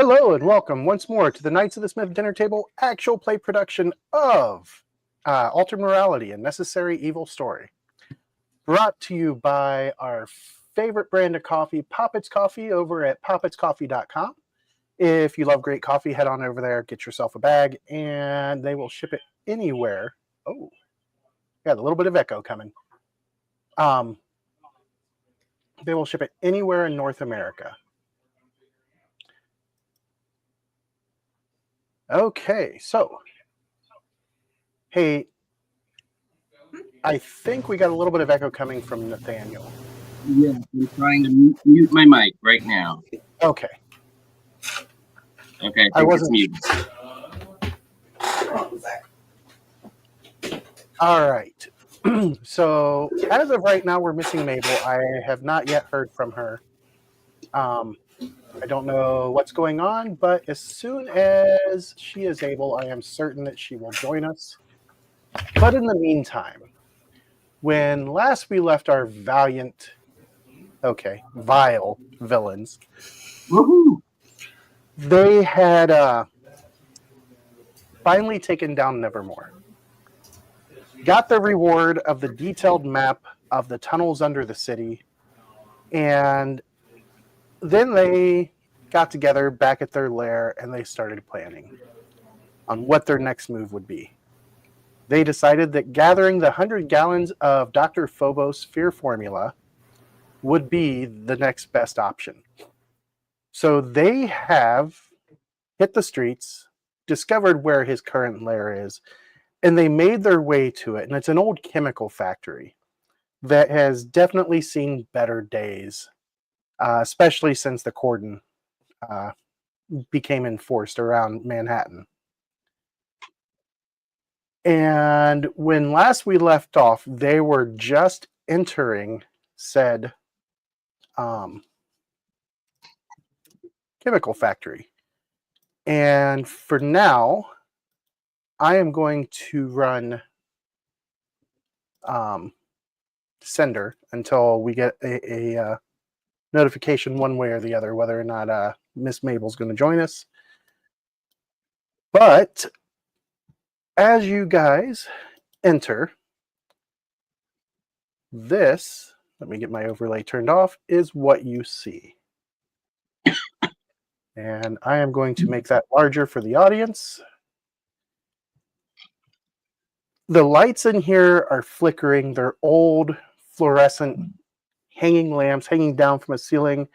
Hello and welcome once more to the Knights of the Smith Dinner Table actual play production of Altered Morality, a Necessary Evil Story. Brought to you by our favorite brand of coffee, Poppets Coffee, over at poppetscoffee.com. If you love great coffee, head on over there, get yourself a bag, and they will ship it anywhere. Oh, got a little bit of echo coming. They will ship it anywhere in North America. Okay, so, hey, I think we got a little bit of echo coming from Nathaniel. Yeah, I'm trying to mute my mic right now. Okay. Okay, I wasn't. All right. So as of right now, we're missing Mabel. I have not yet heard from her. I don't know what's going on, but as soon as she is able, I am certain that she will join us. But in the meantime, when last we left our vile villains, Woohoo! They had finally taken down Nevermore. Got the reward of the detailed map of the tunnels under the city, and then they got together back at their lair and they started planning on what their next move would be. They decided that gathering the 100 gallons of Dr. Phobos fear formula would be the next best option. So they have hit the streets, discovered where his current lair is, and they made their way to it. And it's an old chemical factory that has definitely seen better days, especially since the cordon became enforced around Manhattan. And when last we left off, they were just entering said chemical factory. And for now, I am going to run sender until we get a notification one way or the other, whether or not Miss Mabel's going to join us. But as you guys enter, this, let me get my overlay turned off, is what you see. And I am going to make that larger for the audience. The lights in here are flickering. They're old fluorescent hanging lamps hanging down from a ceiling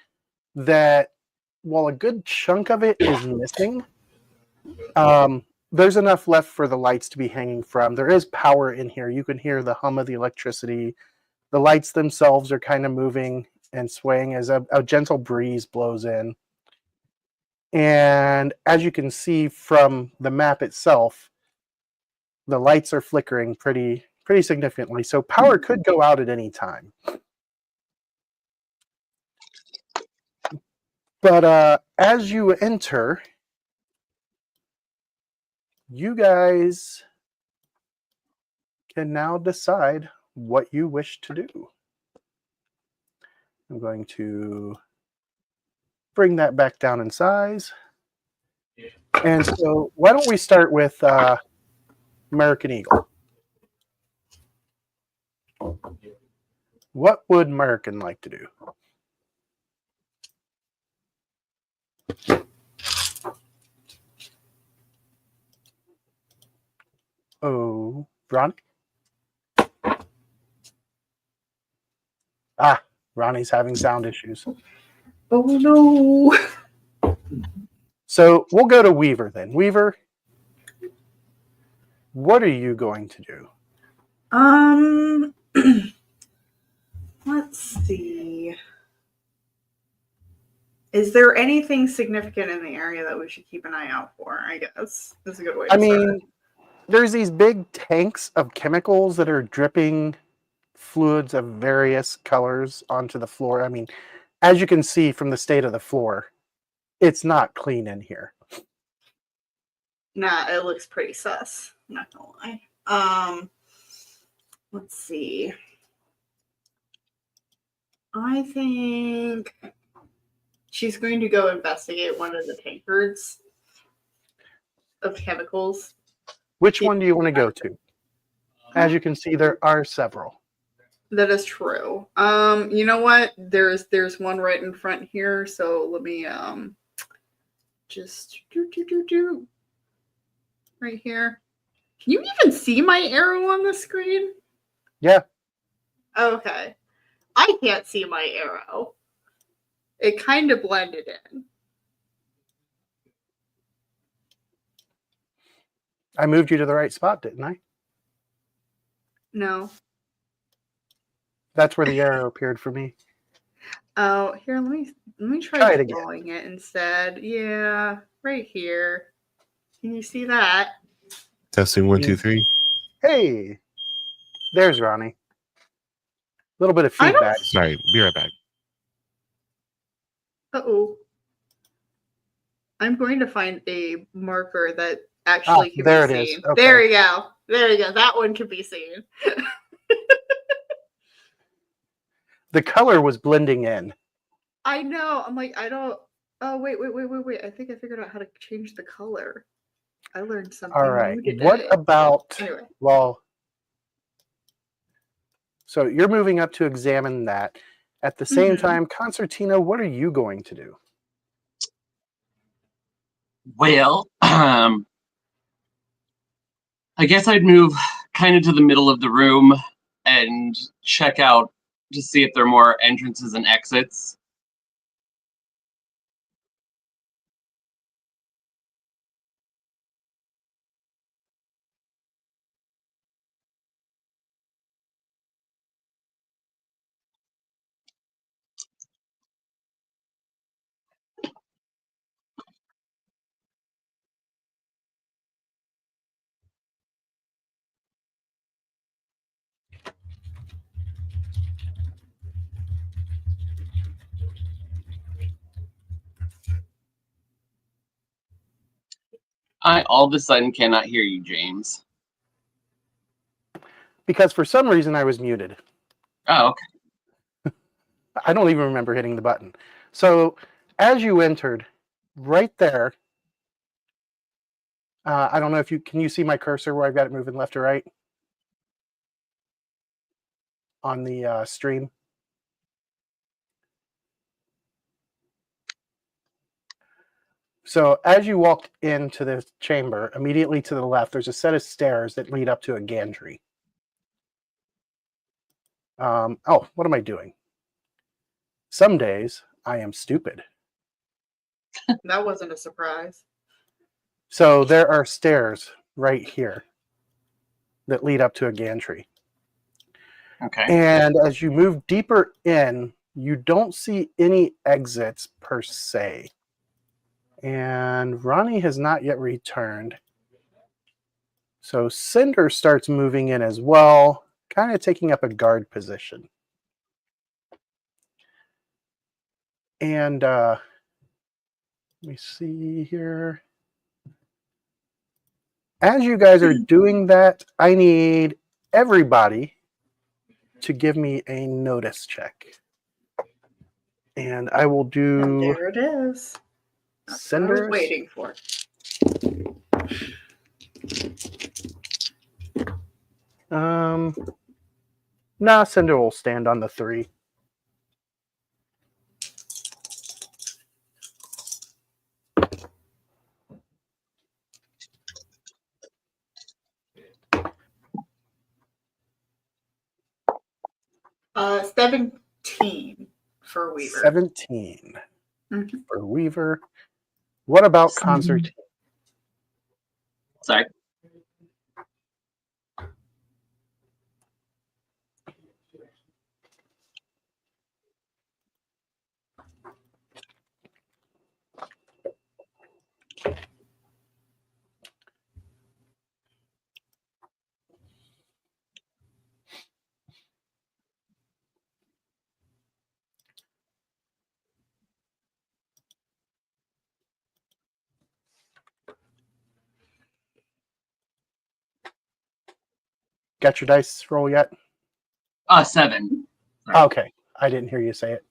that, while a good chunk of it is missing, there's enough left for the lights to be hanging from. There is power in here. You can hear the hum of the electricity. The lights themselves are kind of moving and swaying as a gentle breeze blows in. And as you can see from the map itself, the lights are flickering pretty significantly. So power could go out at any time. But as you enter, you guys can now decide what you wish to do. I'm going to bring that back down in size. And so why don't we start with American Eagle. What would American like to do? Oh, Ron? Ronnie's having sound issues. Oh, no. So we'll go to Weaver then. Weaver, what are you going to do? Let's see. Is there anything significant in the area that we should keep an eye out for? I guess that's a good way to start. There's these big tanks of chemicals that are dripping fluids of various colors onto the floor. I mean, as you can see from the state of the floor, it's not clean in here. Nah, it looks pretty sus. I'm not gonna lie. Let's see. I think she's going to go investigate one of the tankards of chemicals. Which one do you want to go to? As you can see, there are several. That is true. You know what? There's one right in front here, so let me just do right here. Can you even see my arrow on the screen? Yeah. Okay. I can't see my arrow. It kind of blended in. I moved you to the right spot, didn't I? No. That's where the arrow appeared for me. Oh, here, let me Try try it again. drawing it instead. Yeah, right here. Can you see that? Testing 1, 2, 3. Hey, there's Ronnie. A little bit of I don't- feedback. Sorry, be right back. Uh-oh. I'm going to find a marker that actually can there be it is. seen. Okay. There you go. There you go. That one can be seen. The color was blending in. I know. I'm like, I don't. Oh, wait. I think I figured out how to change the color. I learned something All right. new today. What about, Anyway. well, so you're moving up to examine that. At the same Mhm. time, Concertina, what are you going to do? Well, I guess I'd move kind of to the middle of the room and check out to see if there are more entrances and exits. I all of a sudden cannot hear you, James. Because for some reason I was muted. Oh, okay. I don't even remember hitting the button. So as you entered, right there, I don't know if can you see my cursor where I've got it moving left to right on the stream? So as you walked into the chamber, immediately to the left, there's a set of stairs that lead up to a gantry. Oh, what am I doing? Some days I am stupid. That wasn't a surprise. So there are stairs right here that lead up to a gantry. Okay. And as you move deeper in, you don't see any exits per se. And Ronnie has not yet returned. So Cinder starts moving in as well, kind of taking up a guard position. And let me see here. As you guys are doing that, I need everybody to give me a notice check. And I will do There it is. That's what I was Cinder's. waiting for. Nah, Cinder will stand on the 3. Uh, 17 for Weaver. 17 Mhm. for Weaver. What about Concertina? Sorry. Got your dice roll yet? 7. Okay, I didn't hear you say it.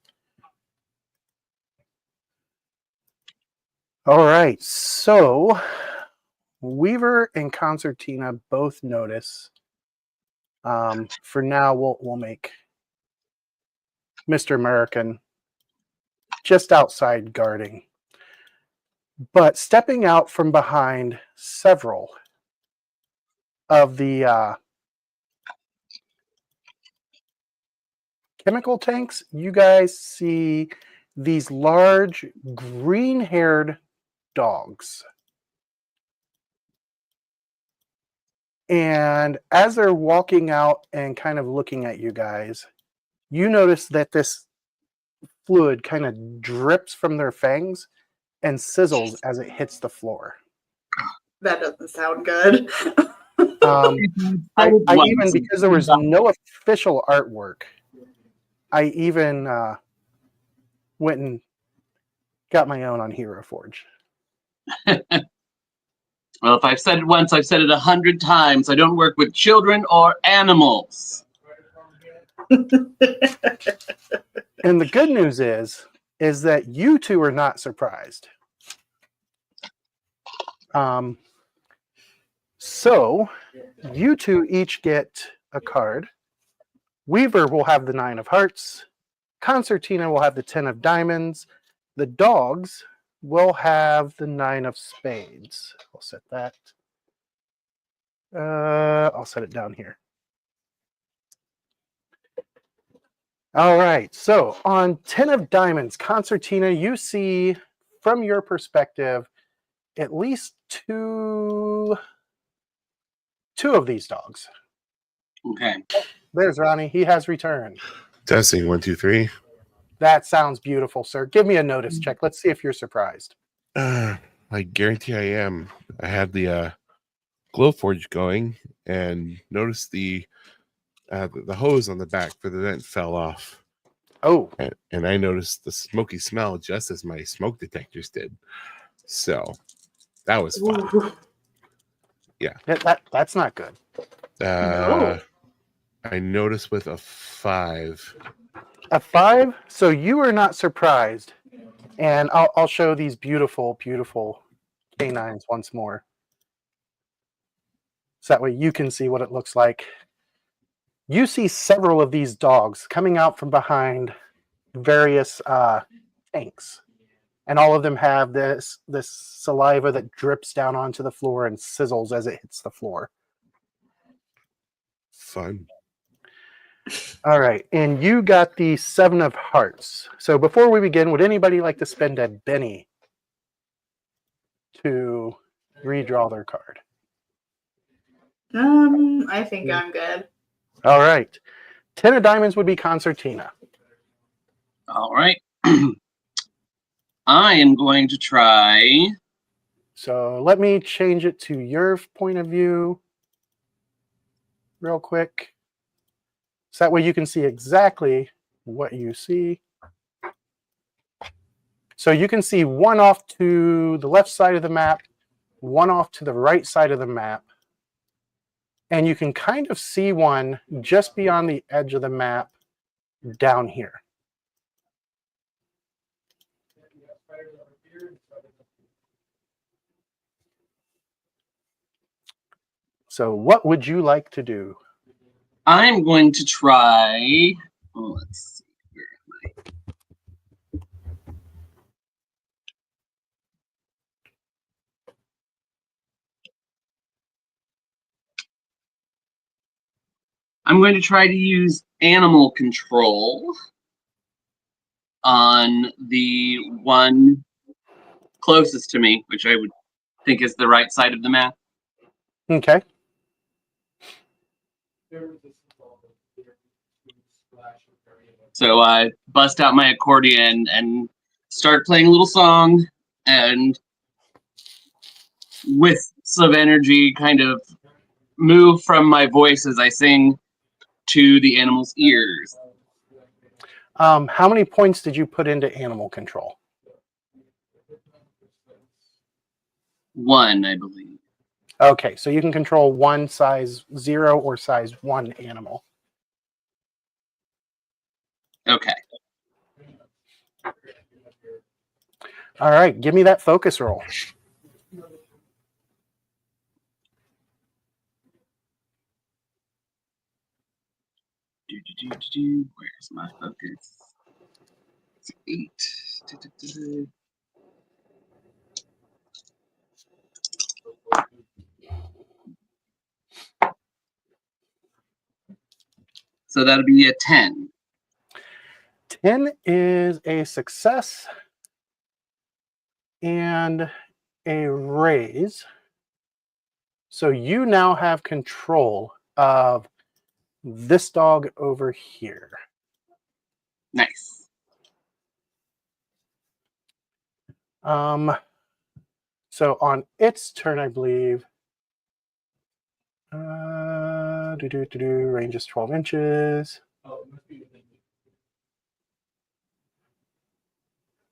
All right, so Weaver and Concertina both notice. For now, we'll make Mr. American just outside guarding. But stepping out from behind several of the chemical tanks, you guys see these large green-haired dogs. And as they're walking out and kind of looking at you guys, you notice that this fluid kind of drips from their fangs and sizzles as it hits the floor. That doesn't sound good. I even, because there was no official artwork, I even went and got my own on Hero Forge. Well, if I've said it once, I've said it 100 times. I don't work with children or animals. And the good news is that you two are not surprised. So you two each get a card. Weaver will have the 9 of hearts. Concertina will have the 10 of diamonds. The dogs will have the 9 of spades. I'll set that. I'll set it down here. All right, so on 10 of diamonds, Concertina, you see from your perspective at least two of these dogs. Okay. There's Ronnie. He has returned. Testing 1, 2, 3. That sounds beautiful, sir. Give me a notice check. Let's see if you're surprised. I guarantee I am. I had the Glowforge going and noticed the hose on the back for the vent fell off. Oh, And I noticed the smoky smell just as my smoke detectors did. So that was fun. Ooh. Yeah. That's not good. No. I noticed with a 5. A 5. So you are not surprised, and I'll show these beautiful, beautiful canines once more, so that way you can see what it looks like. You see several of these dogs coming out from behind various tanks, and all of them have this saliva that drips down onto the floor and sizzles as it hits the floor. Fun. All right, and you got the 7 of hearts. So before we begin, would anybody like to spend a Benny to redraw their card? I think I'm good. All right. 10 of diamonds would be Concertina. All right. I am going to try. So let me change it to your point of view real quick. So that way you can see exactly what you see. So you can see one off to the left side of the map, one off to the right side of the map. And you can kind of see one just beyond the edge of the map down here. So what would you like to do? I'm going to try. Oh, let's see. Where am I? I'm going to try to use animal control on the one closest to me, which I would think is the right side of the map. Okay. So I bust out my accordion and start playing a little song, and with some energy kind of move from my voice as I sing to the animal's ears. How many points did you put into animal control? 1, I believe. Okay, so you can control one size 0 or size 1 animal. Okay. All right, give me that focus roll. Where's my focus? It's 8. So that'll be a 10. 10 is a success and a raise. So you now have control of this dog over here. Nice. So on its turn, I believe, range is 12 inches.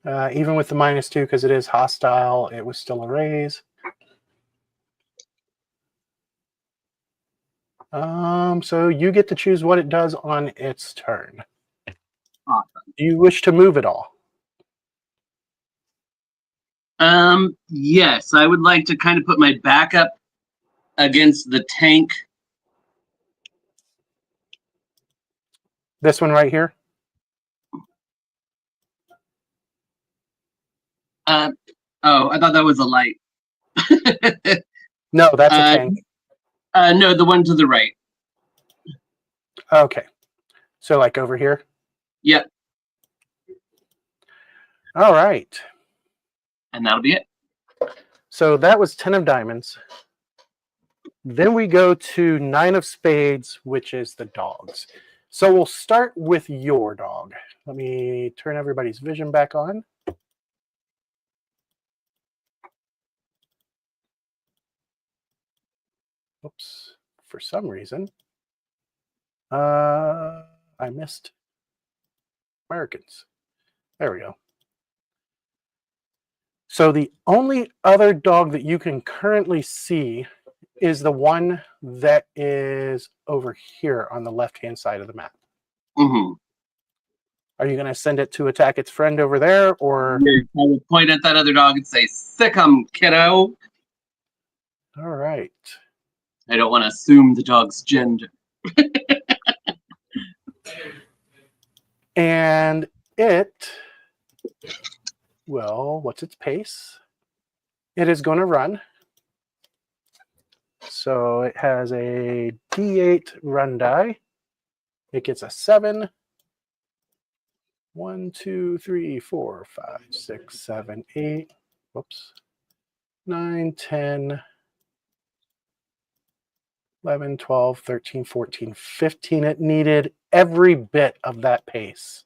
Even with the -2, because it is hostile, it was still a raise. So you get to choose what it does on its turn. Awesome. Do you wish to move at all? Yes, I would like to kind of put my back up against the tank. This one right here? Oh, I thought that was a light. No, that's a tank. No, the one to the right. Okay. So like over here? Yep. All right. And that'll be it. So that was 10 of diamonds. Then we go to 9 of spades, which is the dogs. So we'll start with your dog. Let me turn everybody's vision back on. Oops, for some reason, I missed Americans. There we go. So the only other dog that you can currently see is the one that is over here on the left-hand side of the map. Mm-hmm. Are you going to send it to attack its friend over there, or? I will point at that other dog and say, "Sick 'em, kiddo." All right. I don't want to assume the dog's gender. And it will, what's its pace? It is going to run. So it has a D8 run die. It gets a 7. 1, 2, 3, 4, 5, 6, 7, 8. Whoops. 9, 10, 11, 12, 13, 14, 15. It needed every bit of that pace.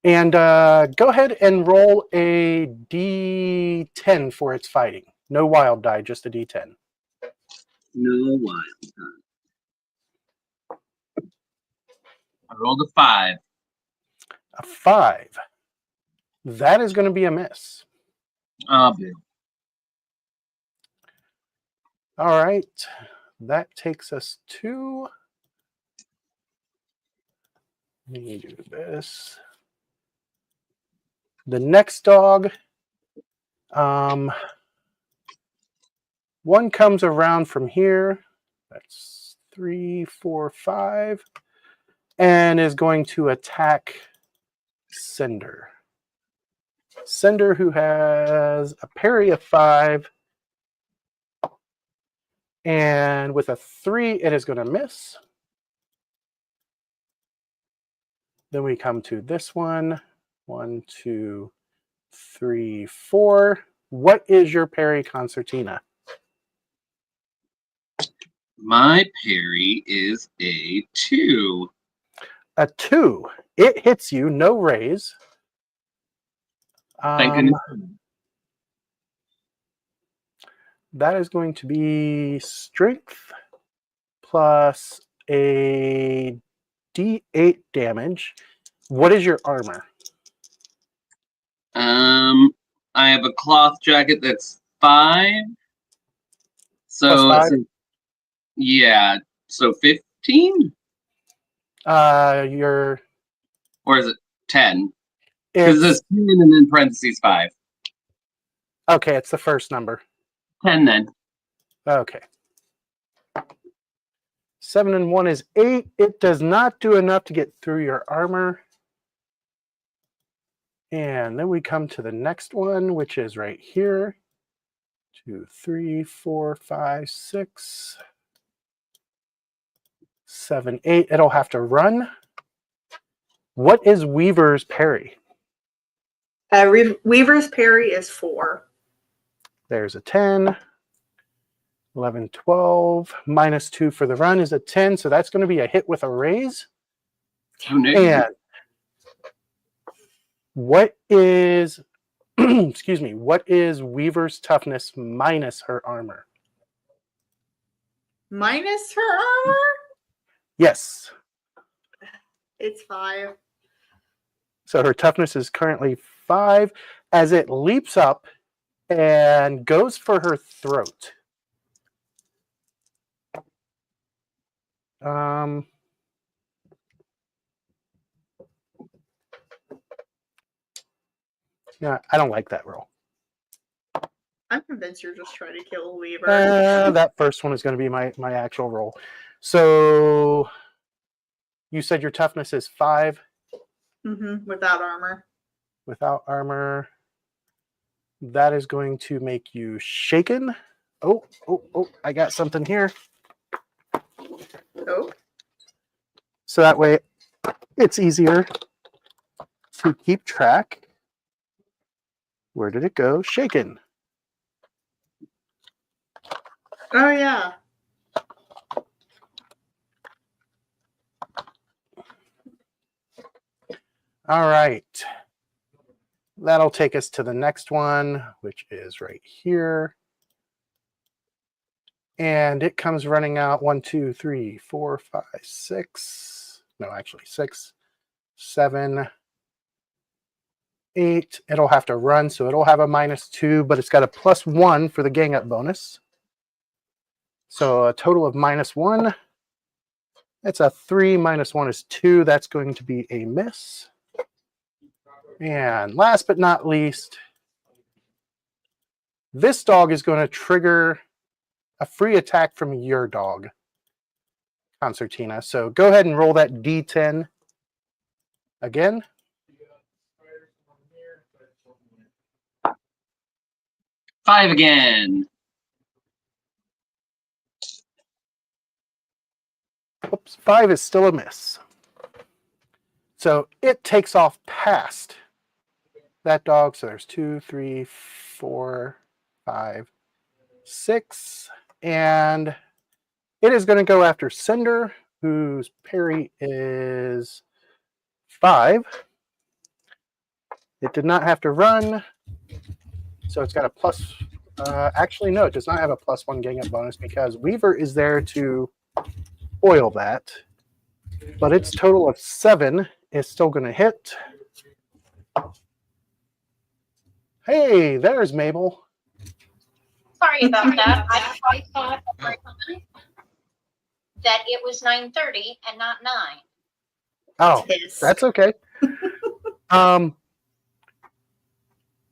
And go ahead and roll a D10 for its fighting. No wild die, just a D10. No wild die. I rolled a 5. A 5. That is going to be a miss. Oh, boo. All right. That takes us to... Let me do this. The next dog, one comes around from here. That's 3, 4, 5, and is going to attack Cinder. Cinder, who has a parry of 5, and with a 3, it is going to miss. Then we come to this one. 1, 2, 3, 4. What is your parry, Concertina? My parry is a 2. A 2. It hits you, no raise. Thank goodness. That is going to be strength plus a D8 damage. What is your armor? I have a cloth jacket that's 5. So, Plus 5? Yeah, so 15? Your Or is it 10? Because It's it's 10 and then parentheses 5. okay. It's the first number. 10 then. Okay. 7 and 1 is 8. It does not do enough to get through your armor. And then we come to the next one, which is right here. 2, 3, 4, 5, 6, 7, 8. It'll have to run. What is Weaver's parry? Weaver's parry is 4. There's a 10. 11, 12. Minus 2 for the run is a 10. So that's going to be a hit with a raise. Who knew? And what is, excuse me, what is Weaver's toughness minus her armor? Minus her armor? Yes. It's 5. So her toughness is currently 5 as it leaps up and goes for her throat. Yeah, I don't like that roll. I'm convinced you're just trying to kill Weaver. That first one is going to be my actual roll. So you said your toughness is 5 Without armor. without armor. That is going to make you shaken. Oh, I got something here. Oh. So that way it's easier to keep track. Where did it go? Shaken. Oh, yeah. All right. That'll take us to the next one, which is right here. And it comes running out 1, 2, 3, 4, 5, 6. No, actually 6, 7, 8. It'll have to run, so it'll have a -2, but it's got a +1 for the gang up bonus. So a total of -1. It's a 3 minus 1 is 2. That's going to be a miss. And last but not least, this dog is going to trigger a free attack from your dog, Concertina. So go ahead and roll that D10 again. Five again. Oops, 5 is still a miss. So it takes off past that dog. So there's 2, 3, 4, 5, 6. And it is going to go after Cinder, whose parry is 5. It did not have to run. So it's got a plus. Actually, no, it does not have a +1 gang up bonus because Weaver is there to foil that. But its total of 7 is still going to hit. Hey, there's Mabel. Sorry about that. I thought that it was 9:30 and not 9. Oh, that's okay.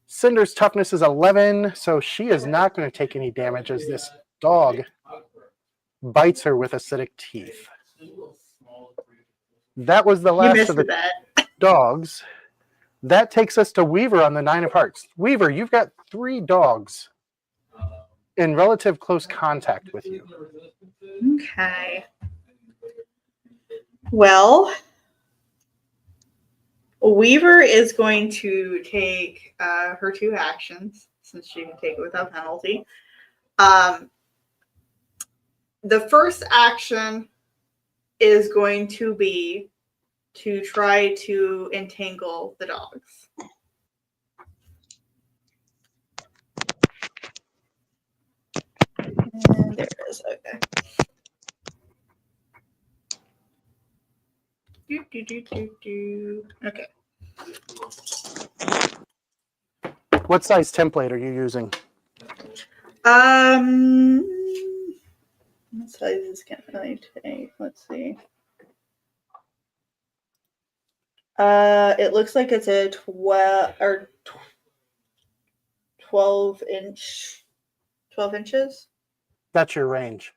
Cinder's toughness is 11, so she is not going to take any damage as this dog bites her with acidic teeth. That was the last of the dogs. That takes us to Weaver on the 9 of hearts. Weaver, you've got 3 dogs in relative close contact with you. Okay. Well, Weaver is going to take her 2 actions, since she can take it without penalty. The first action is going to be to try to entangle the dogs. And there it is. Okay. Okay. What size template are you using? What sizes can I take? Let's see. It looks like it's a 12 inches. That's your range.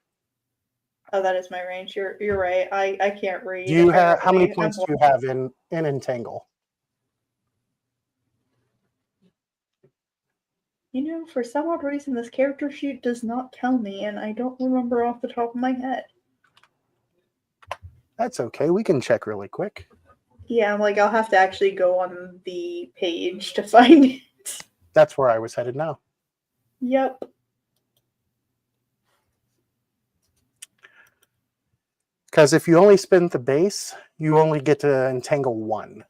Oh, that is my range. You're right. I can't read. Do you have how many apparently. points do you have in entangle? You know, for some odd reason, this character sheet does not tell me, and I don't remember off the top of my head. That's okay. We can check really quick. Yeah, I'm like, I'll have to actually go on the page to find it. That's where I was headed now. Yep. Because if you only spend the base, you only get to entangle one.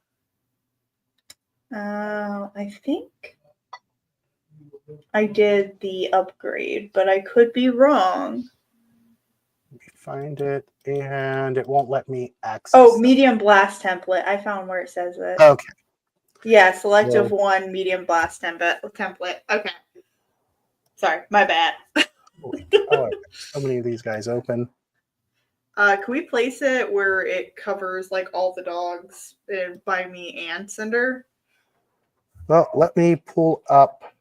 I think I did the upgrade, but I could be wrong. Let me find it, and it won't let me access. Oh, medium blast template. I found where it says it. Okay. Yeah, selective Well, 1, medium blast template. Okay. Sorry, my bad. Oh, so many of these guys open. Can we place it where it covers like all the dogs by me and Cinder? Well, let me pull up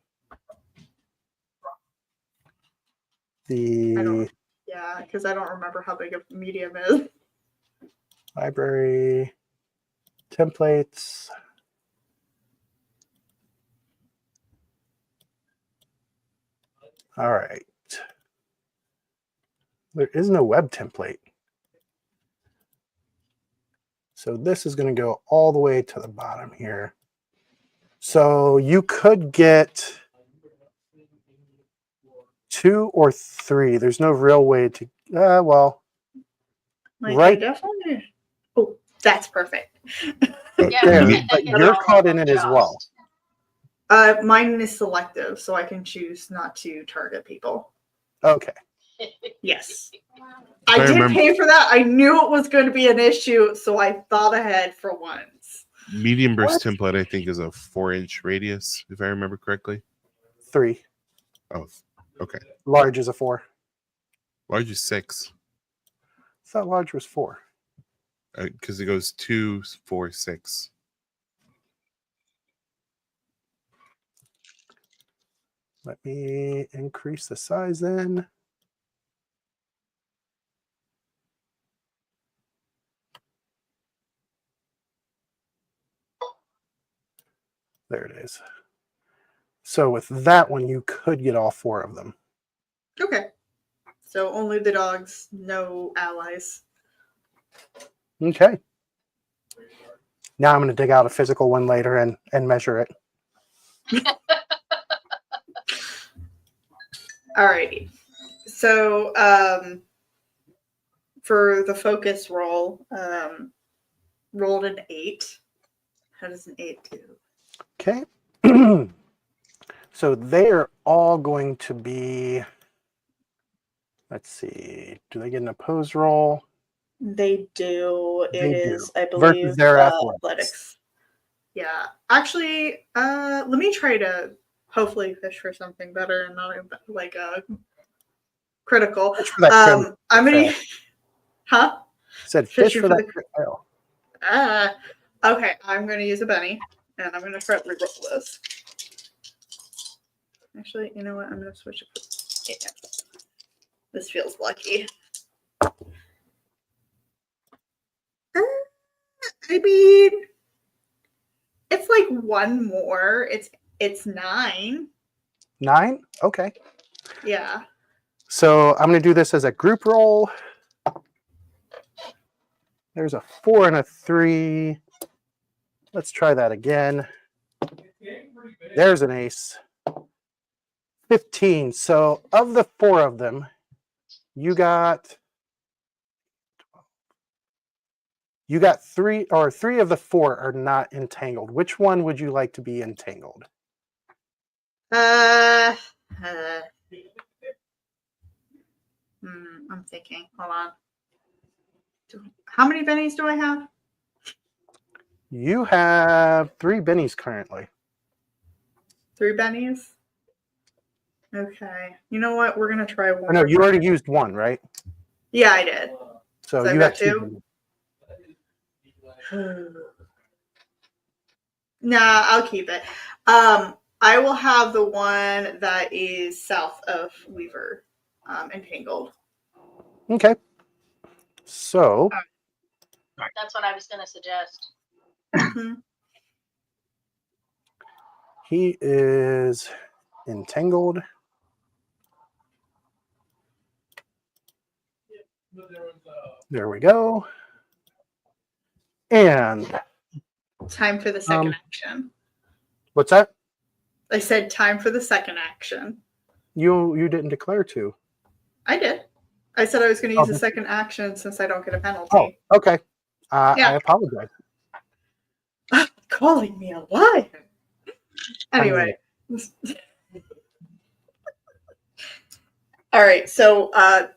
the Yeah, because I don't remember how big a medium is. library templates. All right. There is no web template. So this is going to go all the way to the bottom here. So you could get 2 or 3. There's no real way to, well, Like, right. I definitely. Oh, that's perfect. Yeah, There, I but get you're all caught of in them it as well. Mine is selective, so I can choose not to target people. Okay. Yes. I I did remember- pay for that. I knew it was going to be an issue, so I thought ahead for once. Medium burst What? template, I think, is a 4-inch radius, if I remember correctly. 3. Oh, okay. Large is a 4. Large is 6, I thought large was 4. because it goes 2, 4, 6. Let me increase the size then. There it is. So with that one, you could get all 4 of them. Okay. So only the dogs, no allies. Okay. Now I'm going to dig out a physical one later and measure it. Alrighty. So for the focus roll, rolled an 8. How does an 8 do? Okay. So they're all going to be, let's see, do they get an opposed roll? They do. They It do. is, I Versus believe, their athletics. Yeah. Actually, let me try to hopefully fish for something better and not like a critical. Fish for that crit I'm gonna. fail. Huh? Said Fish fish you for for that the- crit fail. Okay, I'm gonna use a Benny, and I'm gonna try to reroll this. Actually, you know what? I'm gonna switch it. Yeah. This feels lucky. I mean, it's like one more. It's 9. 9? Okay. Yeah. So I'm going to do this as a group roll. There's a 4 and a 3. Let's try that again. There's an ace. 15. So of the 4 of them, you got 3, or 3 of the 4 are not entangled. Which one would you like to be entangled? I'm thinking. Hold on. How many bennies do I have? You have 3 bennies currently. 3 bennies. Okay. You know what? We're gonna try one. Or no, you already used 1, right? Yeah, I did. So So I've you got have 2. 2? Nah, I'll keep it. I will have the one that is south of Weaver, entangled. Okay. So That's what I was going to suggest. Mhm. he is entangled. There we go. And Time for the second action. what's that? I said time for the second action. You didn't declare to. I did. I said I was going to use the did second action since I don't get a penalty. Oh, okay. Yeah. I apologize. Calling me a liar. Anyway. All right. So I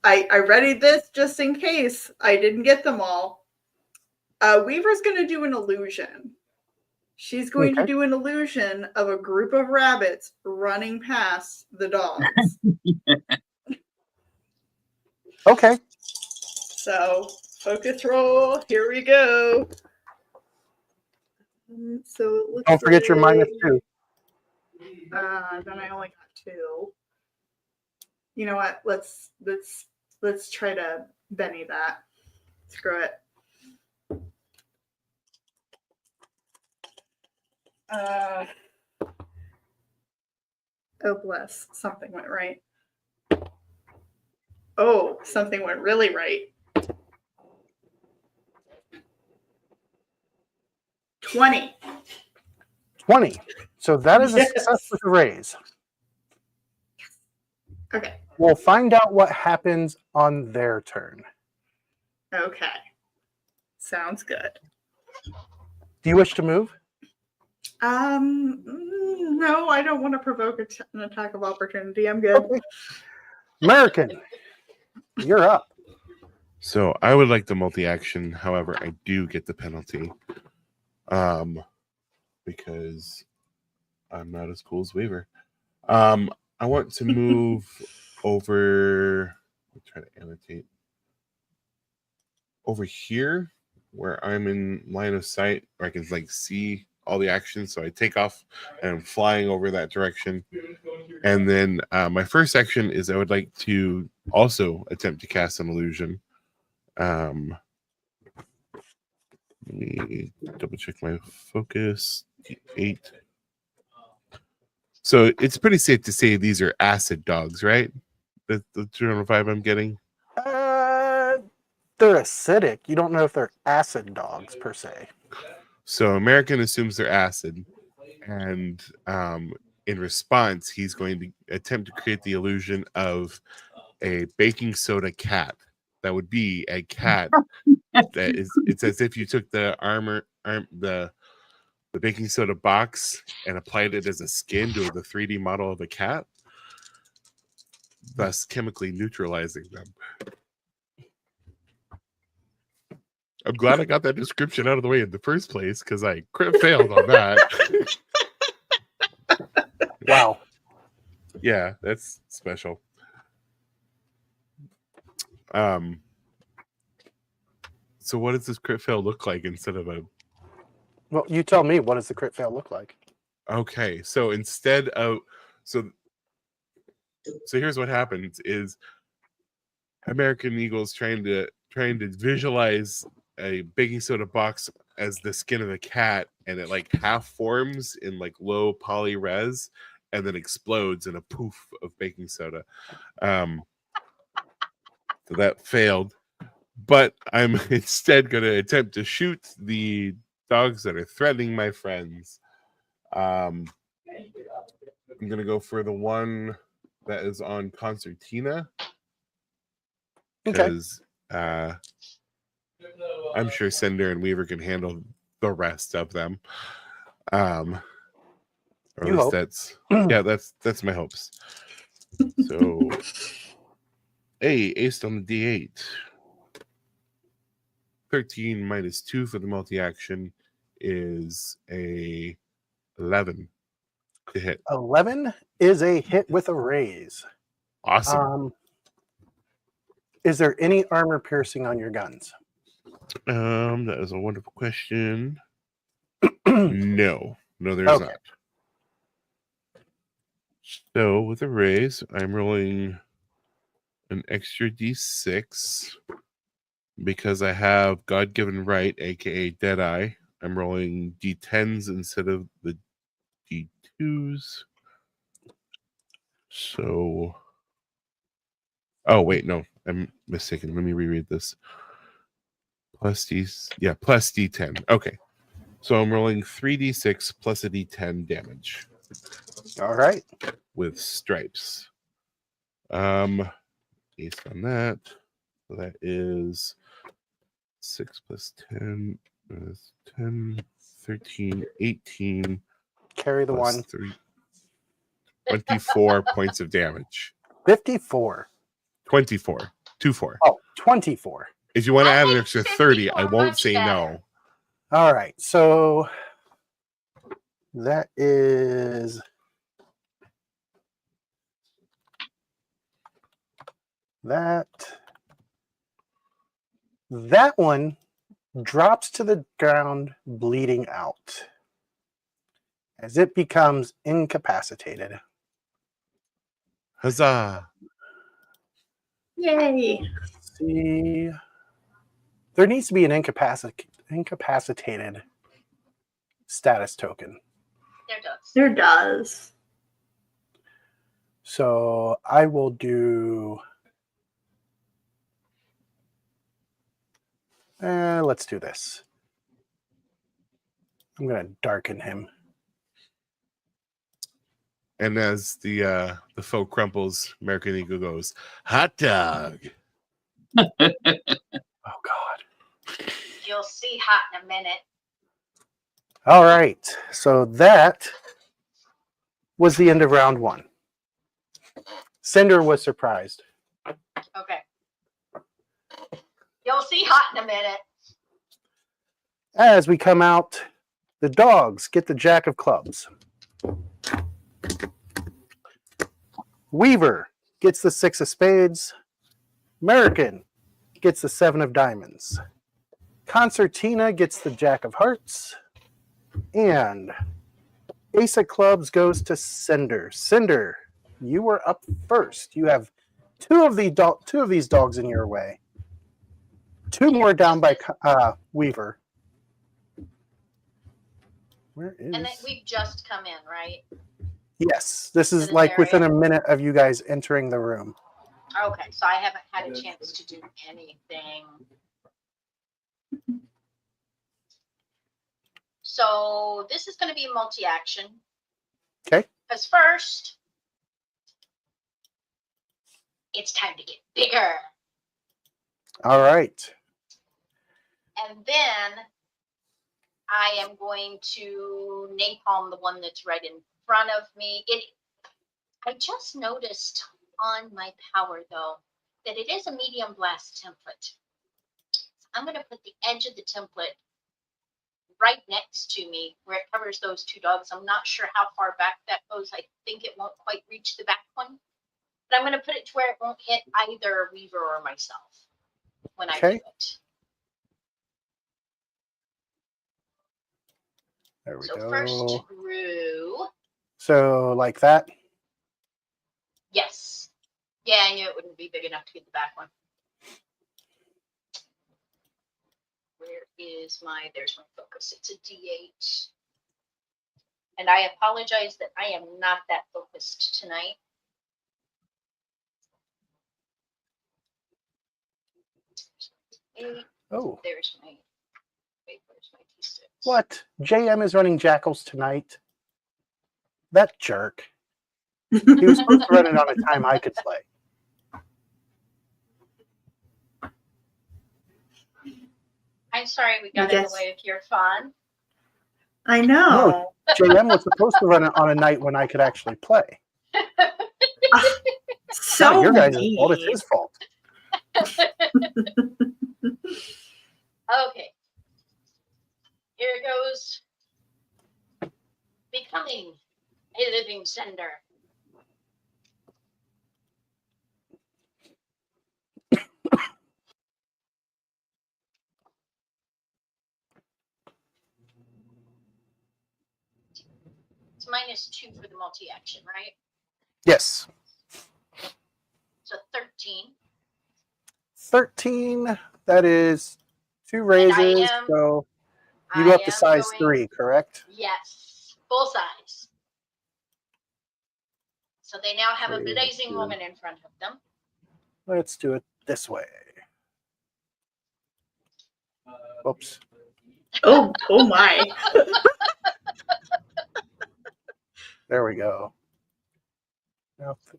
readied this just in case I didn't get them all. Weaver's going to do an illusion. She's going to Okay. do an illusion of a group of rabbits running past the dogs. Okay. So, focus roll. Here we go. So it looks Don't forget your like, -2. then I only got 2. You know what? Let's try to Benny that. Screw it. Oh bless. Something went right. Oh, something went really right. 20. 20. So that is a Yes. success with a raise. Okay. We'll find out what happens on their turn. Okay. Sounds good. Do you wish to move? No, I don't want to provoke an attack of opportunity. I'm good. Okay. American, you're up. So I would like the multi-action. However, I do get the penalty. Because I'm not as cool as Weaver. I want to move over. I'll try to annotate over here where I'm in line of sight, where I can like see all the action. So I take off and I'm flying over that direction. And then my first action is I would like to also attempt to cast an illusion. Let me double check my focus. 8. So it's pretty safe to say these are acid dogs, right? That's the general vibe I'm getting. They're acidic. You don't know if they're acid dogs per se. So American assumes they're acid, and in response, he's going to attempt to create the illusion of a baking soda cat. That would be a cat that is. It's as if you took the the baking soda box and applied it as a skin to the 3D model of a cat, thus chemically neutralizing them. I'm glad I got that description out of the way in the first place because I crit failed on that. Wow. Yeah, that's special. So what does this crit fail look like instead of a... Well, you tell me, what does the crit fail look like? Okay, so instead of... So here's what happens is American Eagle's trying to visualize a baking soda box as the skin of a cat, and it like half forms in like low poly res and then explodes in a poof of baking soda. So that failed, but I'm instead going to attempt to shoot the dogs that are threatening my friends. I'm going to go for the one that is on Concertina because I'm sure Cinder and Weaver can handle the rest of them. Or at You least hope. that's my hopes. So, hey, aced on the D8. 13 minus 2 for the multi-action is a 11 to hit. 11 is a hit with a raise. Awesome. Is there any armor piercing on your guns? That is a wonderful question. No, there's Okay. not. So with a raise, I'm rolling an extra d6 because I have God-given right, aka Deadeye. I'm rolling d10s instead of the d2s. So, oh wait, no, I'm mistaken. Let me reread this. Plus d10. Okay, so I'm rolling 3d6 plus a d10 damage All right. with stripes. Based on that, so that is 6 plus 10 is 10, 13, 18 Carry the plus one. 3, 24 points of damage. 54. 24. 24. Oh, 24. If you want to I add an think extra 30, I 54 won't much say better. no. All right. So that is that. That one drops to the ground, bleeding out as it becomes incapacitated. Huzzah. Yay. Let's see. There needs to be an incapacitated status token. There does. There does. So I will do. Let's do this. I'm going to darken him. And as the foe crumples, American Eagle goes, hot dog. Oh, God. You'll see hot in a minute. All right. So that was the end of round one. Cinder was surprised. Okay. You'll see hot in a minute. As we come out, the dogs get the jack of clubs. Weaver gets the six of spades. American gets the seven of diamonds. Concertina gets the jack of hearts. And ace of clubs goes to Cinder. Cinder, you were up first. You have two of these dogs in your way. Two more down by Weaver. Where is? And then we've just come in, right? Yes, this is this like within area? a minute of you guys entering the room. Okay, so I haven't had a chance to do anything. So this is going to be multi-action. Okay. Because first, it's time to get bigger. All right. And then I am going to napalm the one that's right in front of me. I just noticed on my power, though, that it is a medium blast template. I'm going to put the edge of the template right next to me where it covers those two dogs. I'm not sure how far back that goes. I think it won't quite reach the back one. But I'm going to put it to where it won't hit either Weaver or myself when I do it. There we So go. first Drew. So like that. Yes. Yeah, I knew it wouldn't be big enough to get the back one. Where is there's my focus. It's a D8. And I apologize that I am not that focused tonight. Oh. There's my D6. What? JM is running Jackals tonight. That jerk. He was supposed to run it on a time I could play. I'm sorry we got in the way of your fun. I know. No, JM was supposed to run it on a night when I could actually play. So Not your guys' mean. fault. It's his fault. Okay. Here goes. Becoming a living sender. -2 for the multi-action, right? Yes. So 13. 13. That is 2 And raises. So you go I up to am size going, 3, correct? yes, full size. So they now have a 3, blazing 2. woman in front of them. Let's do it this way. Oops. Oh my. There we go.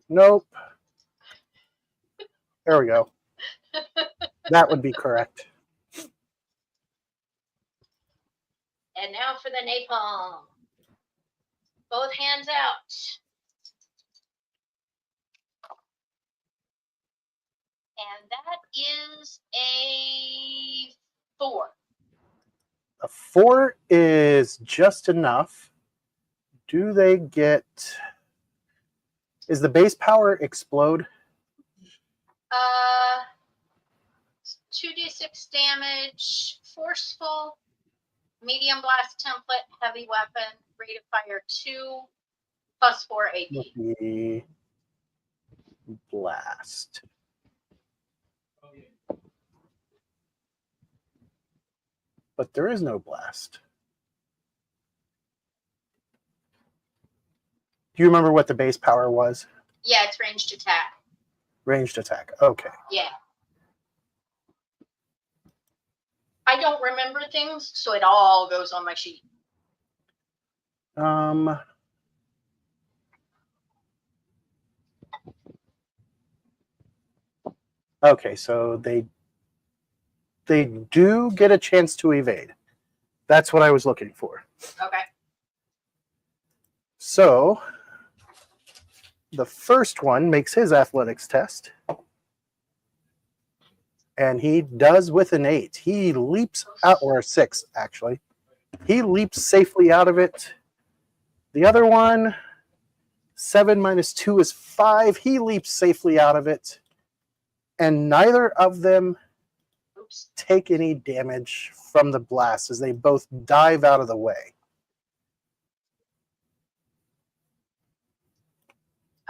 Nope. There we go. That would be correct. And now for the napalm. Both hands out. And that is a 4. A 4 is just enough. Do they get... Is the base power explode? 2d6 damage, forceful, medium blast template, heavy weapon, rate of fire 2, plus 4 AP. The blast. But there is no blast. Do you remember what the base power was? Yeah, it's ranged attack. Ranged attack. Okay. Yeah. I don't remember things, so it all goes on my sheet. Okay, so they do get a chance to evade. That's what I was looking for. Okay. So the first one makes his athletics test. And he does with an 8. He leaps out, or a 6, actually. He leaps safely out of it. The other one, 7 minus 2 is 5. He leaps safely out of it. And neither of them take any damage from the blast as they both dive out of the way.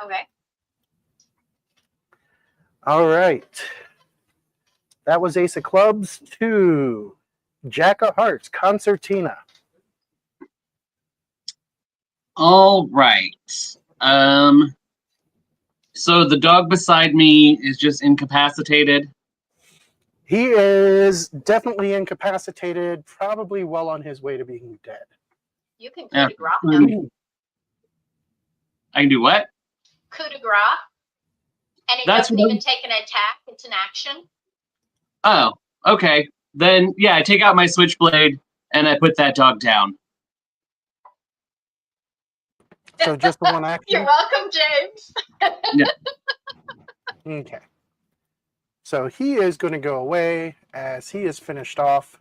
Okay. All right. That was Ace of Clubs. 2. Jack of Hearts, Concertina. All right. So the dog beside me is just incapacitated. He is definitely incapacitated, probably well on his way to being dead. You can coup Yeah. de grace him. I can do what? Coup de grace. And it That's doesn't what even take an attack. It's an action. Oh, okay. Then, yeah, I take out my switchblade and I put that dog down. So just the one action? You're welcome, James. Okay. So he is going to go away as he is finished off.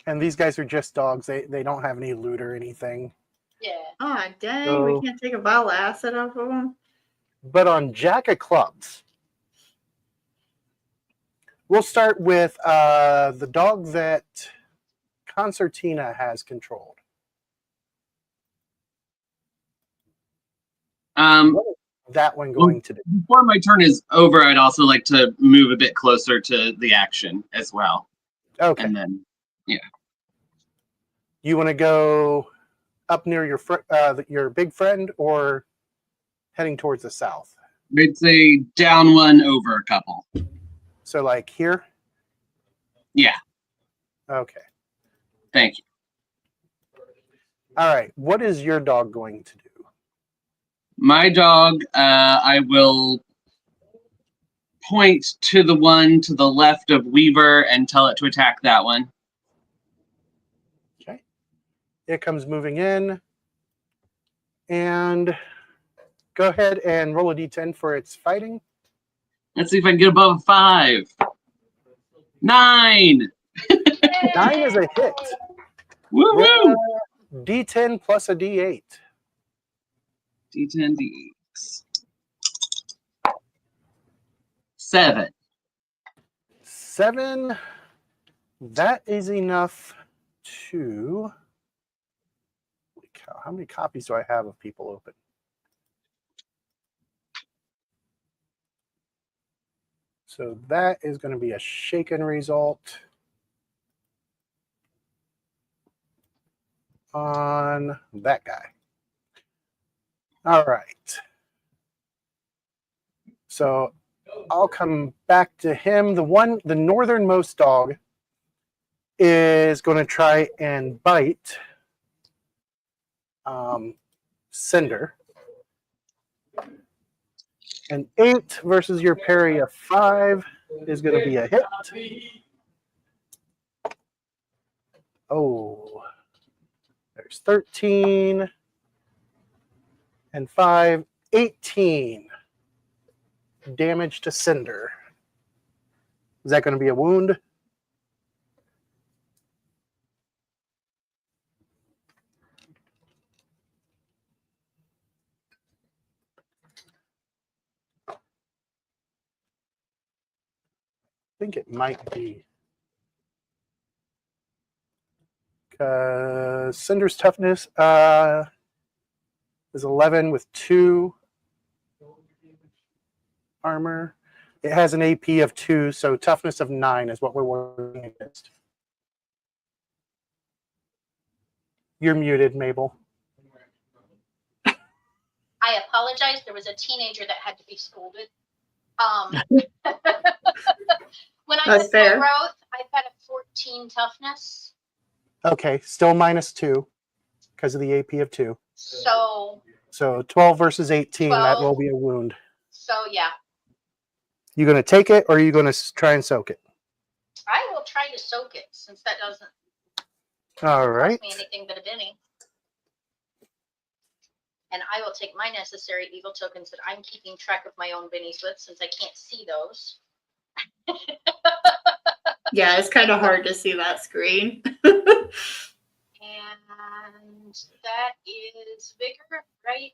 And these guys are just dogs. They don't have any loot or anything. Yeah. Oh, dang. So- We can't take a vial of acid off of them. But on Jack of Clubs, we'll start with the dog that Concertina has controlled. What is that one going to do? Before my turn is over, I'd also like to move a bit closer to the action as well. Okay. And then, You want to go up near your big friend or heading towards the south? I'd say down one, over a couple. So like here? Yeah, Okay. thank you. All right. What is your dog going to do? My dog, I will point to the one to the left of Weaver and tell it to attack that one. Okay. It comes moving in. And go ahead and roll a d10 for its fighting. Let's see if I can get above a 5. 9! 9 is a hit. Woo woo! Roll d10 plus a d8. D10, D8. 7. 7. That is enough to... Holy How many copies do I have of people open? So that is going to be a shaken result on that guy. All right. So I'll come back to him. The northernmost dog is going to try and bite Cinder. An 8 versus your parry of 5 is going to be a hit. Oh, there's 13 and 5, 18 damage to Cinder. Is that going to be a wound? I think it might be. Because Cinder's toughness is 11 with 2 armor. It has an AP of 2, so toughness of 9 is what we're working against. You're muted, Mabel. I apologize. There was a teenager that had to be scolded. When I That's did fair. my growth, I've got a 14 toughness. Okay, still minus 2 because of the AP of 2. So 12 versus 18, that 12. will be a wound. So yeah, You going to take it or are you going to try and soak it? I will try to soak it since that doesn't All right. cost me anything but a Benny. And I will take my necessary evil tokens that I'm keeping track of my own bennies with since I can't see those. Yeah, it's kind of hard to see that screen. And that is vigor, right?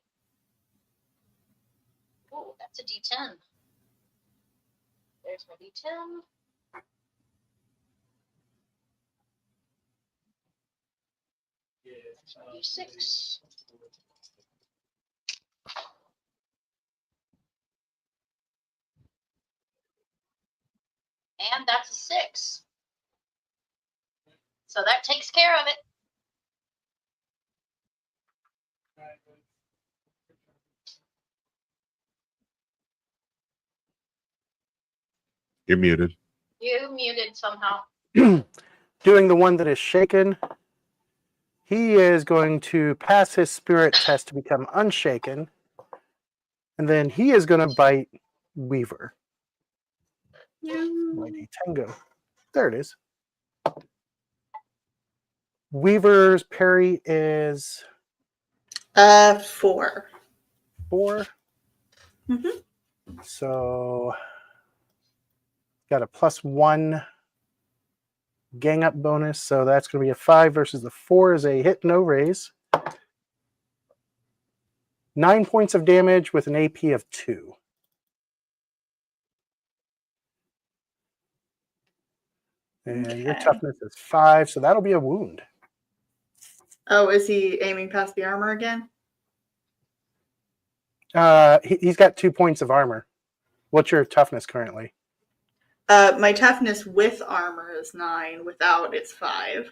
Oh, that's a D10. There's my D10. That's my D6. And that's a 6. So that takes care of it. You're muted. You muted somehow. Doing the one that is shaken, he is going to pass his spirit test to become unshaken, and then he is going to bite Weaver. Mighty Tango. There it is. Weaver's parry is 4. 4. Mhm. So got a +1 gang up bonus, so that's going to be a 5 versus the 4 is a hit, no raise. 9 points of damage with an AP of 2. And your Okay. toughness is 5, so that'll be a wound. Oh, is he aiming past the armor again? He's got 2 points of armor. What's your toughness currently? My toughness with armor is 9. Without, it's 5.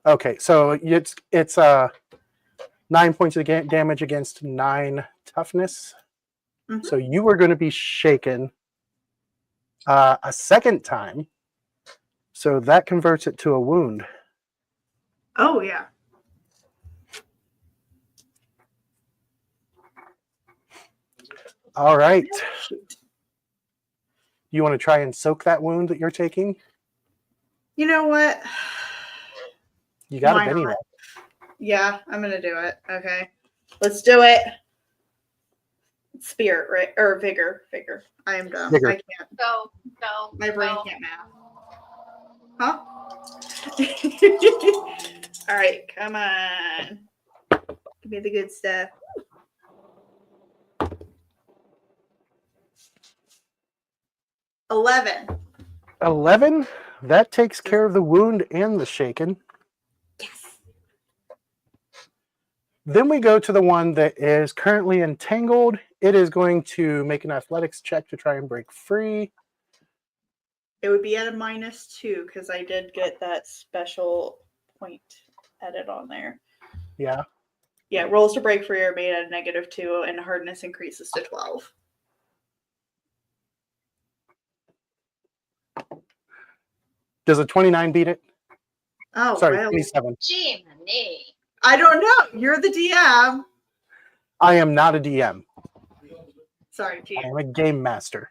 Okay, so it's 9 points of damage against 9 toughness. Mhm. So you are going to be shaken a second time. So that converts it to a wound. Oh, yeah. All right. You want to try and soak that wound that you're taking? You know what? You got Why a Benny not? roll. Yeah, I'm going to do it. Okay. Let's do it. Spirit, right? Or vigor. Vigor. I am dumb. Vigor. I can't. Go. My brain go. can't math. Huh? All right, come on. Give me the good stuff. $11. 11. That takes care of the wound and the shaken. Yes. Then we go to the one that is currently entangled. It is going to make an athletics check to try and break free. It would be at a -2 because I did get that special point edit on there. Yeah. Yeah, rolls to break free are made at a -2 and hardness increases to 12. Does a 29 beat it? Oh, Sorry, well. 27. Gee, me. I don't know. You're the DM. I am not a DM. Sorry, I GM. am a game master.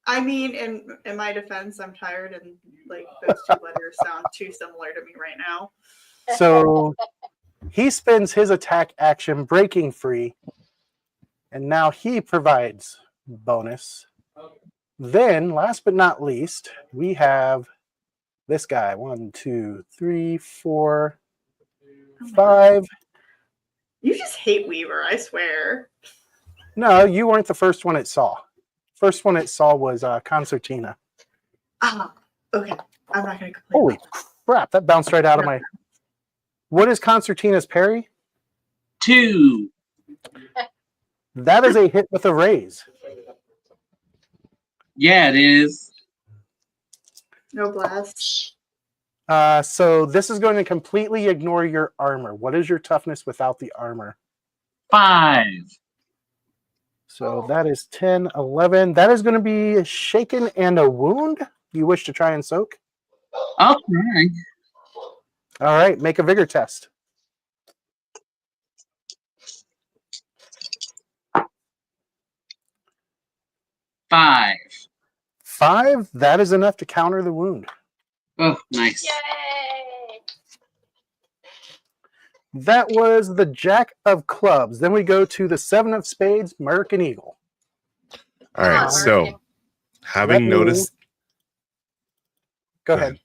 I mean, in my defense, I'm tired and like those two letters sound too similar to me right now. So he spends his attack action breaking free, and now he provides bonus. Then, last but not least, we have this guy. 1, 2, 3, 4, 5. You just hate Weaver, I swear. No, you weren't the first one it saw. First one it saw was Concertina. Ah, okay. I'm not going to complain. Holy crap, that bounced right out of my... What is Concertina's parry? 2. That is a hit with a raise. Yeah, it is. No blast. So this is going to completely ignore your armor. What is your toughness without the armor? 5. So that is 10, 11. That is going to be a shaken and a wound. You wish to try and soak? I'll try. All right, make a vigor test. Five. 5, that is enough to counter the wound. Oh, nice. Yay! That was the Jack of Clubs. Then we go to the 7 of Spades, American Eagle. All right. Come on, So American. having Let me- noticed, Go ahead.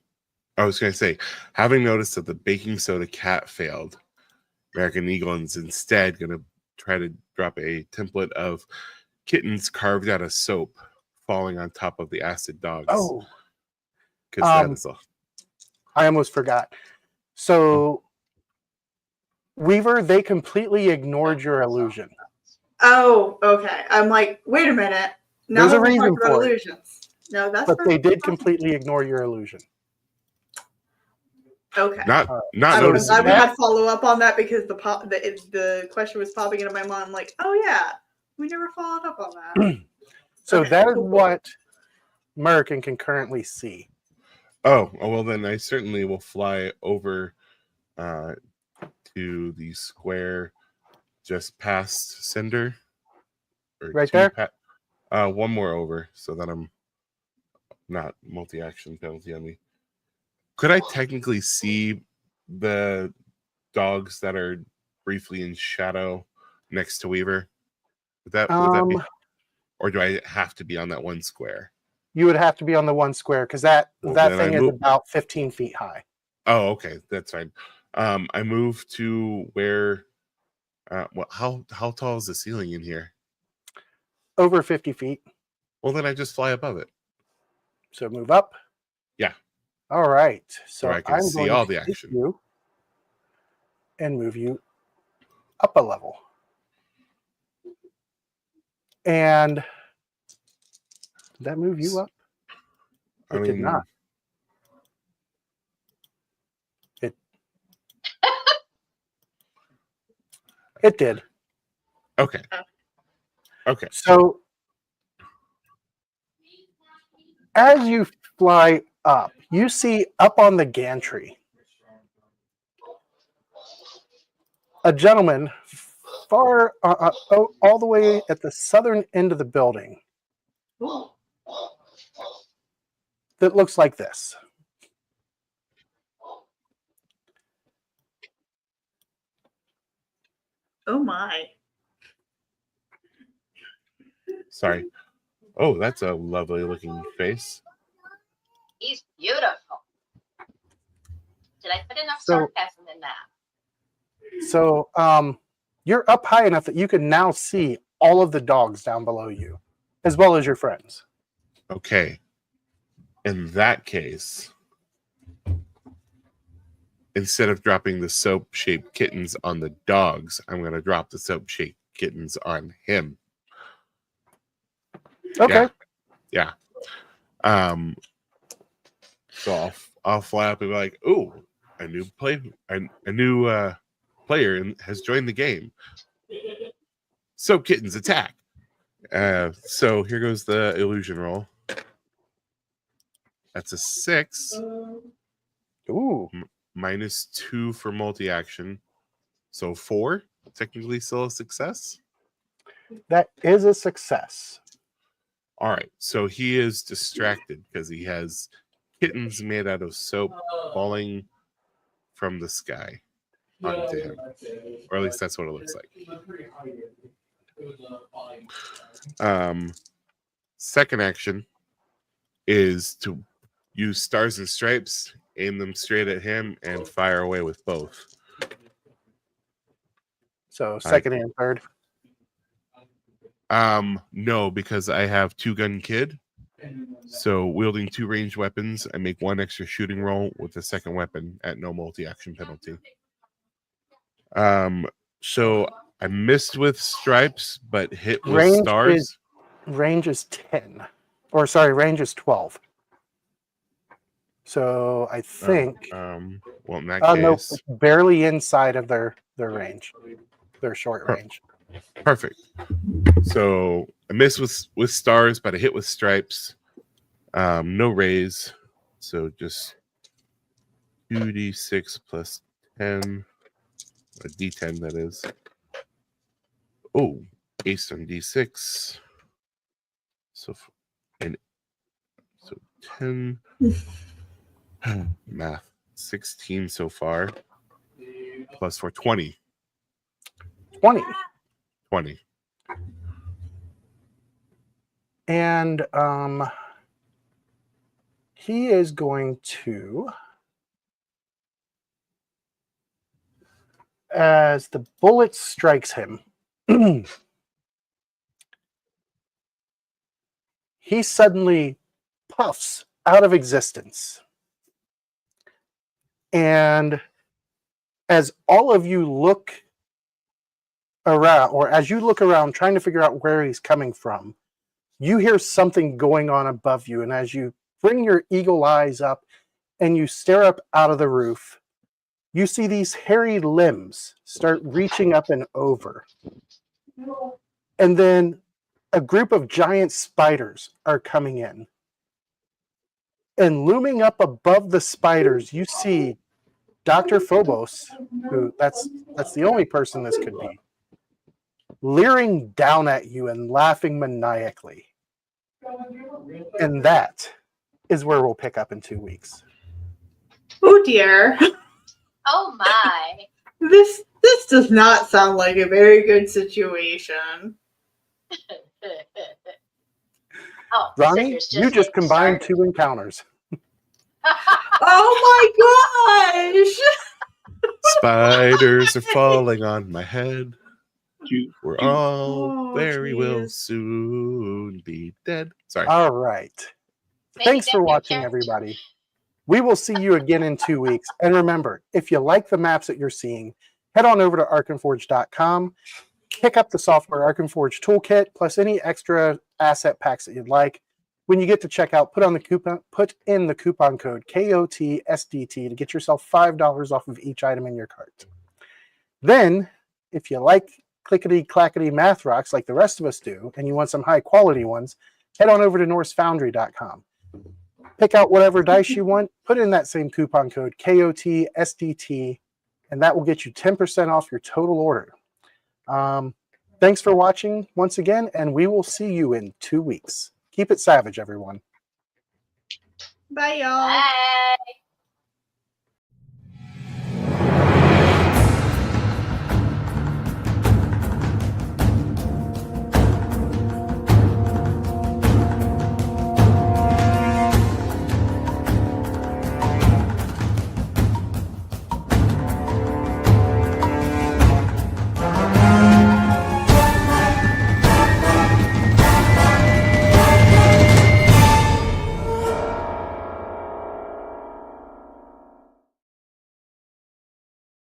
I was going to say, having noticed that the baking soda cat failed, American Eagle is instead going to try to drop a template of kittens carved out of soap falling on top of the acid dogs. Oh, because that um, is all. I almost forgot. So, Weaver, they completely ignored your illusion. Oh, okay. I'm like, wait a minute. Now There's that a we're reason talking about for it. illusions. No, that's But they perfectly did fine. completely ignore your illusion. Okay. Not I'm noticing glad we that. had follow up on that because the question was popping into my mind. I'm like, oh yeah, we never followed up on that. So Okay, that is cool. what Merkin can currently see. Oh, well, then I certainly will fly over to the square just past Cinder. Or Right two there? one more over so that I'm not multi-action penalty on me. Could I technically see the dogs that are briefly in shadow next to Weaver? Would that be, or do I have to be on that one square? You would have to be on the one square because that Well, that then thing I is move- about 15 feet high. Oh, okay, that's fine. I move to where. How tall is the ceiling in here? Over 50 feet. Well, then I just fly above it, So move up. Yeah. All right. So so I can I'm see going all to the take action. you and move you up a level. And did that move you up? It did not. It did. Okay. Okay. So as you fly up, you see up on the gantry a gentleman far all the way at the southern end of the building that looks like this. Oh my. Sorry. Oh, that's a lovely looking face. He's beautiful. Did I put enough So- sarcasm in that? So you're up high enough that you can now see all of the dogs down below you, as well as your friends. Okay. In that case, instead of dropping the soap-shaped kittens on the dogs, I'm going to drop the soap-shaped kittens on him. Okay. Yeah. So I'll fly up and be like, "Ooh, a new player has joined the game. Soap kittens attack!" So here goes the illusion roll. That's a 6. Ooh. -2 for multi-action. So 4. Technically still a success. That is a success. All right. So he is distracted because he has kittens made out of soap falling from the sky onto him. Or at least that's what it looks like. Second action is to use stars and stripes, aim them straight at him, and fire away with both. So second and third. No, because I have 2-gun kid. So wielding 2 ranged weapons, I make 1 extra shooting roll with the second weapon at no multi-action penalty. So I missed with stripes, but hit with Range stars. Range is 10. Or sorry, range is 12. So I think Well, in that no, case, it's barely inside of their range. Their short range. perfect. So I missed with stars, but I hit with stripes. No raise. So just 2d6 plus 10. A d10, that is. Oh, ace on d6. So 10. Math. 16 so far. Plus 4, 20. 20. 20. And he is going to, as the bullet strikes him, he suddenly puffs out of existence. And as all of you look around, or as you look around trying to figure out where he's coming from, you hear something going on above you. And as you bring your eagle eyes up and you stare up out of the roof, you see these hairy limbs start reaching up and over. And then a group of giant spiders are coming in. And looming up above the spiders, you see Dr. Phobos, who that's the only person this could be, leering down at you and laughing maniacally. And that is where we'll pick up in 2 weeks. Oh dear. Oh my. This does not sound like a very good situation. Oh, Ronnie, Cinder's you just getting combined started. 2 encounters. Oh my gosh! Spiders are falling on my head. We're all Oh, very will geez. soon be dead. Sorry. All right. Maybe Thanks for that watching, character. everybody. We will see you again in 2 weeks. And remember, if you like the maps that you're seeing, head on over to arkenforge.com, pick up the software Arkenforge Toolkit, plus any extra asset packs that you'd like. When you get to checkout, put in the coupon code KOTSDT to get yourself $5 off of each item in your cart. Then, if you like clickety-clackety math rocks like the rest of us do, and you want some high-quality ones, head on over to NorseFoundry.com. Pick out whatever dice you want, put in that same coupon code KOTSDT, and that will get you 10% off your total order. Thanks for watching once again, and we will see you in 2 weeks. Keep it savage, everyone. Bye, y'all. Bye.